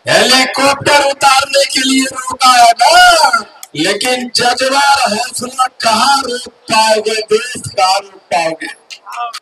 Helicopter उतारने के लिए रोका है ना, लेकिन जज्बार हौसला कहाँ रोक पाओगे, देश कहाँ रोक पाओगे।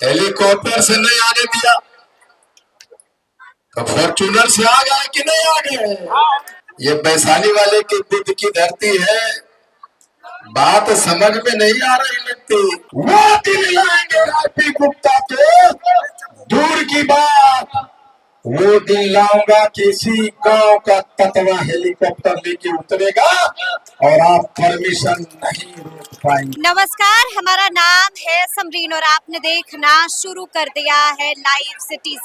हेलीकॉप्टर से नहीं आने दिया तो फॉर्चूनर से आ गए कि नहीं आ गए। ये वैशाली वाले की बुद्ध की धरती है, बात समझ में नहीं आ रही लगती। वो दिन लाएंगे आईपी गुप्ता के, दूर की बात वो दिन लाऊंगा किसी गांव का ततवा हेलीकॉप्टर लेके उतरेगा और आप परमिशन नहीं रोक पाएंगे। नमस्कार, हमारा नाम है समरीन और आपने देखना शुरू कर दिया है लाइव सिटीज।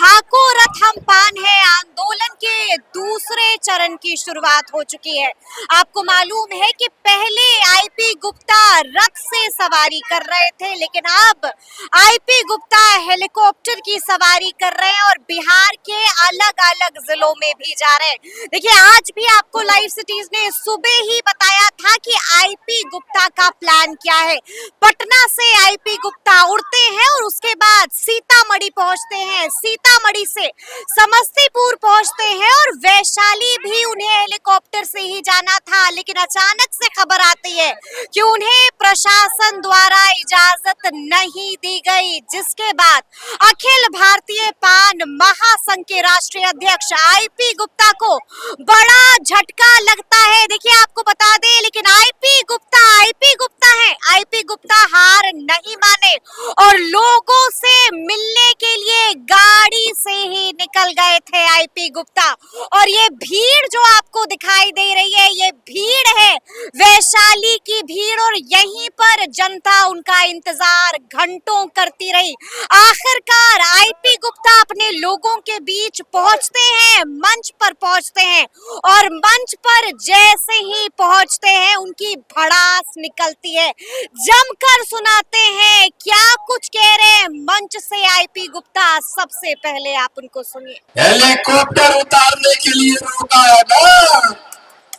हाको रथ हम पान है आंदोलन के दूसरे चरण की शुरुआत हो चुकी है। आपको मालूम है कि पहले आईपी गुप्ता रथ से सवारी कर रहे थे, लेकिन अब आईपी गुप्ता हेलीकॉप्टर की सवारी कर रहे हैं और बिहार के अलग अलग जिलों में भी जा रहे हैं। देखिए, आज भी आपको लाइव सिटीज ने सुबह ही बताया था कि आईपी गुप्ता का प्लान क्या है। पटना से आईपी गुप्ता उड़ते हैं और उसके बाद सीतामढ़ी पहुंचते हैं, सीतामढ़ी से समस्तीपुर पहुंचते हैं और वैशाली भी उन्हें हेलीकॉप्टर से ही जाना था, लेकिन अचानक से खबर आती है कि उन्हें प्रशासन द्वारा इजाजत नहीं दी गई, जिसके बाद अखिल भारतीय पान महासंघ के राष्ट्रीय अध्यक्ष आईपी गुप्ता को बड़ा झटका लगता है। देखिए, आपको बता दें, लेकिन आईपी गुप्ता है। आईपी गुप्ता हार नहीं माने और लोगों से मिलने के लिए गाड़ी से ही निकल गए थे आईपी गुप्ता। और ये भीड़ जो आपको दिखाई दे रही है, ये भीड़ है वैशाली की भीड़, और यहीं पर जनता उनका इंतजार घंटों करती रही। आखिरकार आईपी गुप्ता अपने लोगों के बीच पहुंचते हैं, मंच पर पहुंचते हैं, और मंच पर जैसे ही पहुंचते हैं उनकी भड़ास निकलती है। जमकर सुनाते हैं, क्या कुछ कह रहे हैं मंच से आईपी गुप्ता। सबसे पहले आप उनको सुनिए। हेलीकॉप्टर उतारने के लिए रोका है ना,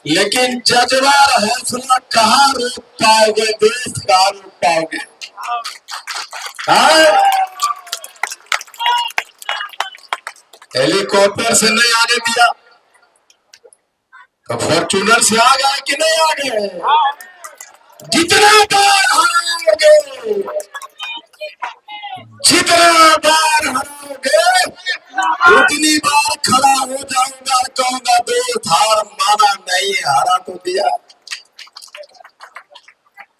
लेकिन जज्बार हौसला कहाँ रोक पाओगे, देश कहाँ रोक पाओगे। हेलीकॉप्टर से नहीं आने दिया तो फॉर्चूनर से आ गए कि नहीं आ गए। जितना बार हारोगे, जितना बार हारोगे, उतनी बार खड़ा हो जाऊंगा, कहूंगा देश हार माना नहीं, हारा तो दिया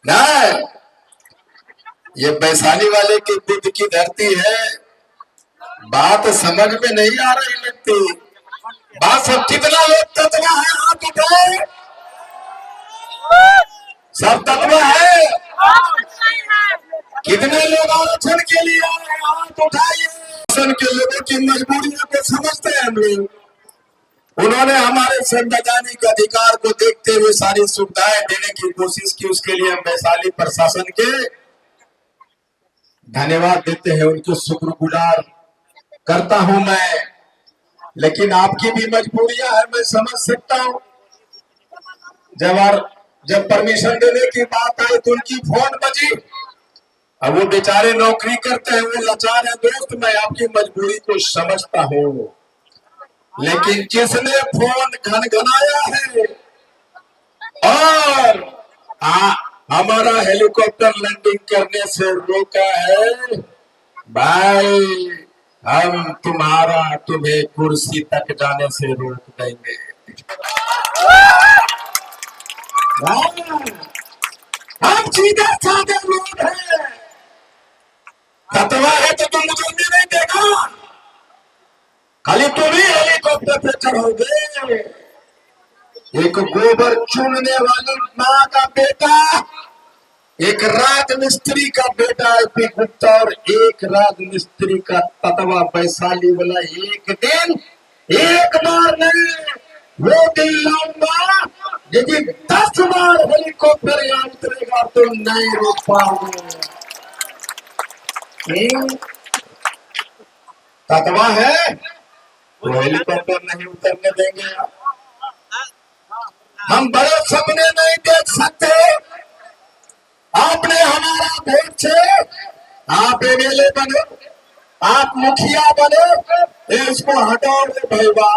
नहीं। ये वैशाली वाले की बुद्ध की धरती है, बात समझ में नहीं आ रही लगती। बात सब कितना लोग तत्व है, हाथ उठाए, सब तत्व है। कितने लोग आरक्षण के लिए आ रहे हैं, हाथ उठाइए। आरक्षण के लोगों की मजबूरियों को समझते हैं हम लोग। उन्होंने हमारे संवैधानिक अधिकार को देखते हुए सारी सुविधाएं देने की कोशिश की, उसके लिए हम वैशाली प्रशासन के धन्यवाद देते हैं, उनको शुक्रगुजार करता हूं मैं। लेकिन आपकी भी मजबूरियां है, मैं समझ सकता हूं। जब परमिशन देने की बात आई तो उनकी फोन बजी। अब वो बेचारे नौकरी करते हैं, वो लाचार है। दोस्त, मैं आपकी मजबूरी को समझता हूं, लेकिन जिसने फोन घनघनाया है और हमारा हेलीकॉप्टर लैंडिंग करने से रोका है, भाई हम तुम्हें कुर्सी तक जाने से रोक देंगे। हम सीधे साधे लोग हैं, तत्वा है तो तुम मुझे नहीं देखा, खाली तुम ही हेलीकॉप्टर पे चढ़ोगे। एक गोबर चुनने वाली माँ का बेटा, एक राजमिस्त्री का बेटा आईपी गुप्ता और एक राजमिस्त्री का ततवा वैशाली वाला, एक दिन एक बार नहीं, वो दिन लाऊंगा यदि 10 बार हेलीकॉप्टर यहाँ उतरेगा तो नहीं रोक पाओगे। ततवा है वो हेलीकॉप्टर नहीं उतरने देंगे। हम बड़े सपने नहीं देख सकते। आपने हमारा वोट से आप एमएलए बने, आप मुखिया बने, इसको हटाओ रे भैया।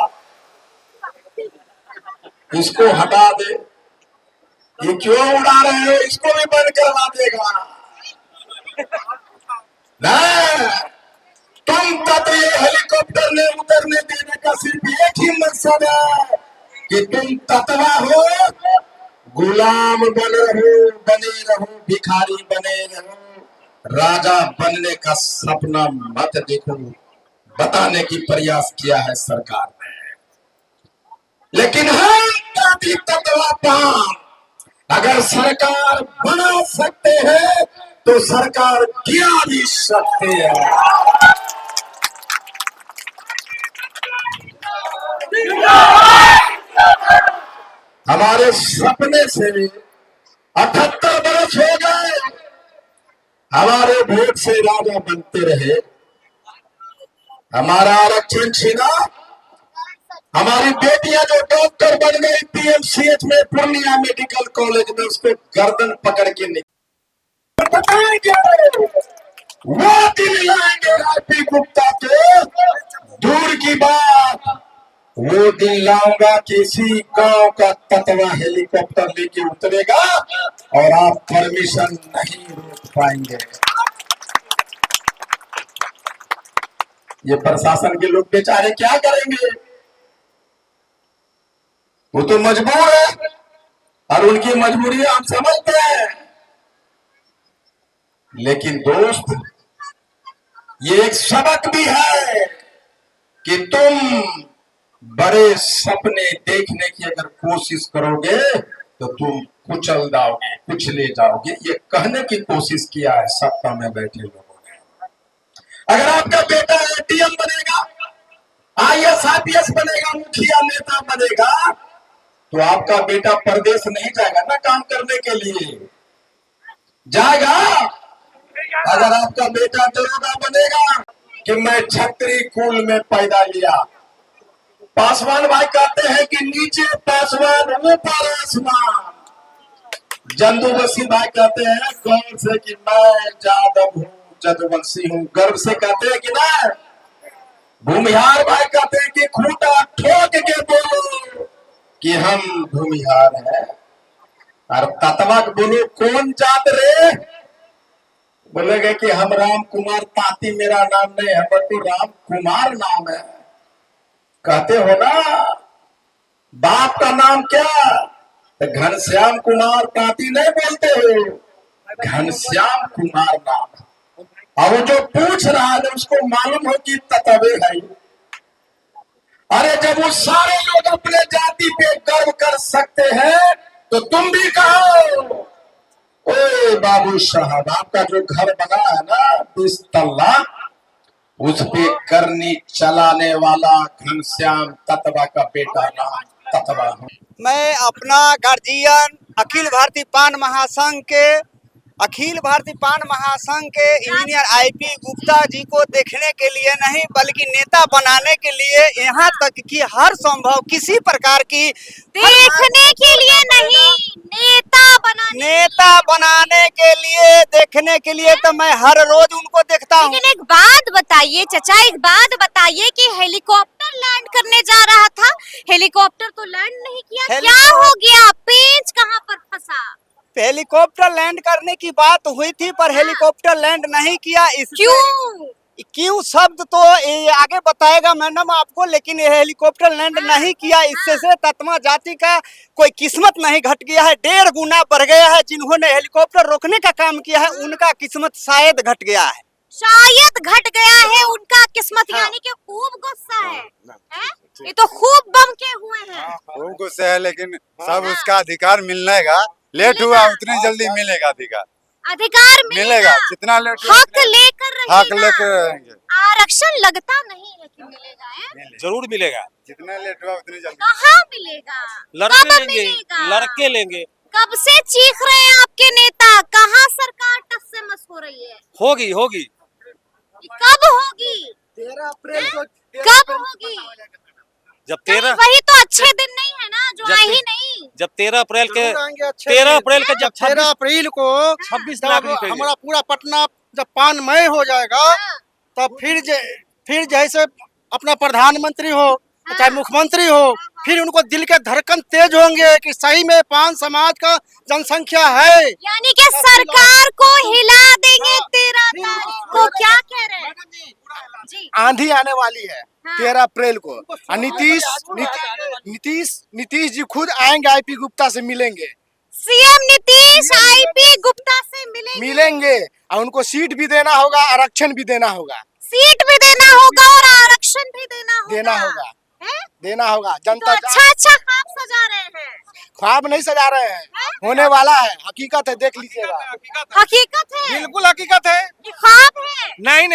इसको हटा दे, ये क्यों उड़ा रहे हो, इसको भी बंद करवा देगा ना। तुम तब ये हेलीकॉप्टर ने उतरने देने का सिर्फ एक ही मकसद है कि तुम ततवा हो, गुलाम बने रहो, भिखारी बने रहो, राजा बनने का सपना मत देखो, बताने की प्रयास किया है सरकार ने। लेकिन हम जाति तत्वा पान अगर सरकार बना सकते हैं तो सरकार गिरा भी सकते हैं। हमारे सपने से 78 बरस हो गए, हमारे वोट से राजा बनते रहे, हमारा आरक्षण छीना, हमारी बेटियां जो डॉक्टर बन गई पीएमसीएच में, पूर्णिया मेडिकल कॉलेज में, उसको गर्दन पकड़ के बताएंगे, वो दिन लाएंगे आईपी गुप्ता के, दूर की बात वो दिन लाऊंगा कि इसी गांव का ततवा हेलीकॉप्टर लेके उतरेगा और आप परमिशन नहीं रोक पाएंगे। ये प्रशासन के लोग बेचारे क्या करेंगे, वो तो मजबूर है और उनकी मजबूरी हम समझते हैं। लेकिन दोस्त, ये एक सबक भी है कि तुम बड़े सपने देखने की अगर कोशिश करोगे तो तुम कुचल जाओगे, कुचले जाओगे। ये कहने की कोशिश किया है सत्ता में बैठे लोगों ने। अगर आपका बेटा एटीएम बनेगा, आईएएस आईपीएस बनेगा, मुखिया नेता बनेगा, तो आपका बेटा परदेश नहीं जाएगा ना काम करने के लिए, जाएगा। अगर आपका बेटा दरोगा बनेगा कि मैं छत्री कुल में पैदा लिया, पासवान भाई कहते हैं कि नीचे पासवान ऊपर आसमान, जंदू बसी भाई कहते हैं गौर से कि मैं जादव हूँ, जदुवंशी हूँ, गर्व से कहते हैं कि ना। भूमिहार भाई कहते हैं कि खूंटा ठोक के बोलो कि हम भूमिहार हैं। और ततवा बोलो कौन जात रे, बोलेगा कि हम राम कुमार ताती, मेरा नाम नहीं है, पर तो राम कुमार नाम है। कहते हो ना बाप का नाम क्या, तो घनश्याम कुमार ताती नहीं बोलते हो, घनश्याम कुमार नाम। और वो जो पूछ रहा है उसको मालूम हो कि ततवे है। अरे जब वो सारे लोग अपने जाति पे गर्व कर सकते हैं तो तुम भी कहो। ओए बाबू साहब, आपका जो घर बना है ना 20 तल्ला, उस पे करनी चलाने वाला घनश्याम ततवा का बेटा राम ततवा हूँ। मैं अपना गार्जियन अखिल भारतीय पान महासंघ के इंजीनियर आईपी गुप्ता जी को देखने के लिए नहीं बल्कि नेता बनाने के लिए, यहाँ तक कि हर संभव किसी प्रकार की देखने के लिए नहीं, नेता बनाने के लिए, देखने के लिए तो मैं हर रोज उनको देखता हूँ। लेकिन एक बात बताइए चाचा, एक बात बताइए कि हेलीकॉप्टर लैंड करने जा रहा था, हेलीकॉप्टर तो लैंड नहीं किया, क्या हो गया, पेंच कहाँ पर फंसा? हेलीकॉप्टर लैंड करने की बात हुई थी पर हेलीकॉप्टर लैंड नहीं किया। क्यों शब्द तो आगे बताएगा मैडम आपको, लेकिन ये हेलीकॉप्टर लैंड नहीं किया, इससे से ततवा जाति का कोई किस्मत नहीं घट गया है, 1.5 गुना बढ़ गया है। जिन्होंने हेलीकॉप्टर रोकने का काम किया है उनका किस्मत शायद घट गया है, उनका किस्मत। यानी कि खूब गुस्सा है? ये तो खूब बम के हुए हैं। खूब गुस्सा है, लेकिन सब उसका अधिकार मिलने का लेट हुआ, उतनी जल्दी मिलेगा अधिकार मिलेगा। जितना लेट हक लेकर रहेंगे। आरक्षण लगता नहीं है कि मिलेगा, है? जरूर मिलेगा। जितना लेट हुआ उतनी जल्दी कहाँ मिलेगा? लड़के लेंगे। कब से चीख रहे हैं आपके नेता, कहाँ सरकार टस से मस हो रही है? होगी कब होगी? 13 अप्रैल को कब होगी? जब 13 वही तो अच्छे दिन नहीं है ना, जो आए ही नहीं। जब 13 अप्रैल के जब 13 अप्रैल को 26 हमारा पूरा पटना जब पानमय हो जाएगा, तब फिर जैसे अपना प्रधानमंत्री हो चाहे मुख्यमंत्री हो, फिर उनको दिल के धड़कन तेज होंगे कि सही में पान समाज का जनसंख्या है। यानी कि सरकार को हिला देंगे 13 तारीख को, क्या कह रहे हैं जी? आंधी आने वाली है हाँ। 13 अप्रैल को, और नीतीश जी खुद आएंगे, आईपी गुप्ता से मिलेंगे। सीएम नीतीश आईपी गुप्ता से मिलेंगे। और उनको सीट भी देना होगा, आरक्षण भी देना होगा। सीट भी देना होगा और आरक्षण भी देना होगा। हैं? देना होगा। तो जनता अच्छा ख्वाब सजा रहे हैं। ख्वाब नहीं सजा रहे हैं, होने वाला है, हकीकत है, देख लीजिएगा। हकीकत है, बिल्कुल हकीकत है। ये ख्वाब है। नहीं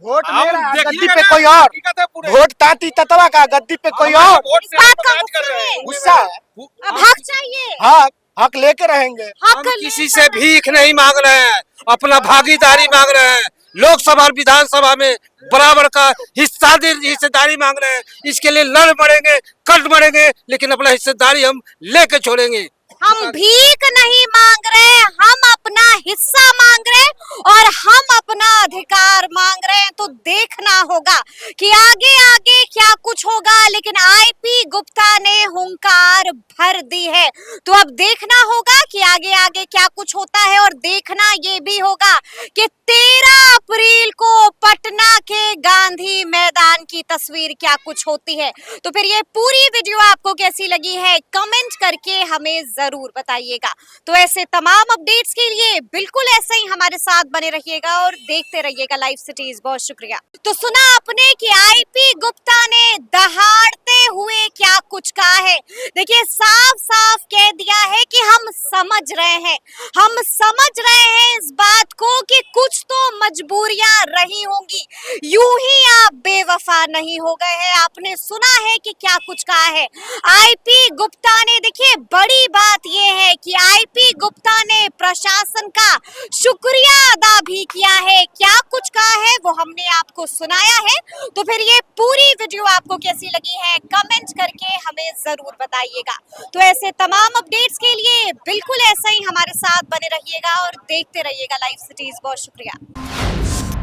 वोट आप मेरा, देखिएगा गद्दी ना, पे कोई और, हकीकत है पूरे। वोट ताती ततवा का, गद्दी पे कोई और। इस बात का गुस्सा है। गुस्सा है। अब हक चाहिए, हाँ, हक लेके रहेंगे। हक हम किसी से भीख नहीं मांग रहे हैं, अपना भागीदारी मांग रहे हैं। लोकसभा और विधानसभा में बराबर का हिस्सेदारी मांग रहे हैं। इसके लिए लड़ मरेंगे, कट मरेंगे, लेकिन अपना हिस्सेदारी हम लेके छोड़ेंगे। हम भीख नहीं मांग रहे, हम अपना हिस्सा मांग रहे और हम अपना अधिकार मांग रहे हैं। तो देखना होगा कि आगे आगे क्या कुछ होगा, लेकिन आईपी गुप्ता ने हुंकार भर दी है। तो अब देखना होगा कि आगे आगे क्या कुछ होता है, और देखना ये भी होगा कि 13 अप्रैल को पटना के गांधी मैदान की तस्वीर क्या कुछ होती है। तो फिर ये पूरी वीडियो आपको कैसी लगी है, कमेंट करके हमें जरूर बताइएगा। तो ऐसे तमाम अपडेट्स के लिए बिल्कुल ऐसे ही हमारे साथ बने रहिएगा और देखते रहिएगा लाइव सिटीज। बहुत शुक्रिया। तो सुना आपने कि आईपी गुप्ता ने दहाड़ते हुए क्या कुछ कहा है। देखिए, साफ साफ कह दिया है कि हम समझ रहे हैं, हम समझ रहे हैं इस बात को कि कुछ तो मजबूरियां रही होंगी, यूं ही आप बेवफा नहीं हो गए हैं। आपने सुना है कि क्या कुछ कहा है आईपी गुप्ता ने। देखिए, बड़ी बात यह है कि आईपी गुप्ता ने प्रशासन का शुक्रिया अदा भी किया है। क्या कुछ कहा है वो हमने आपको सुनाया है। तो फिर ये पूरी वीडियो आपको कैसी लगी है, कमेंट करके हमें जरूर बताइएगा। तो ऐसे तमाम अपडेट्स के लिए बिल्कुल ऐसे ही हमारे साथ बने रहिएगा और देखते रहिएगा लाइव सिटीज। बहुत शुक्रिया।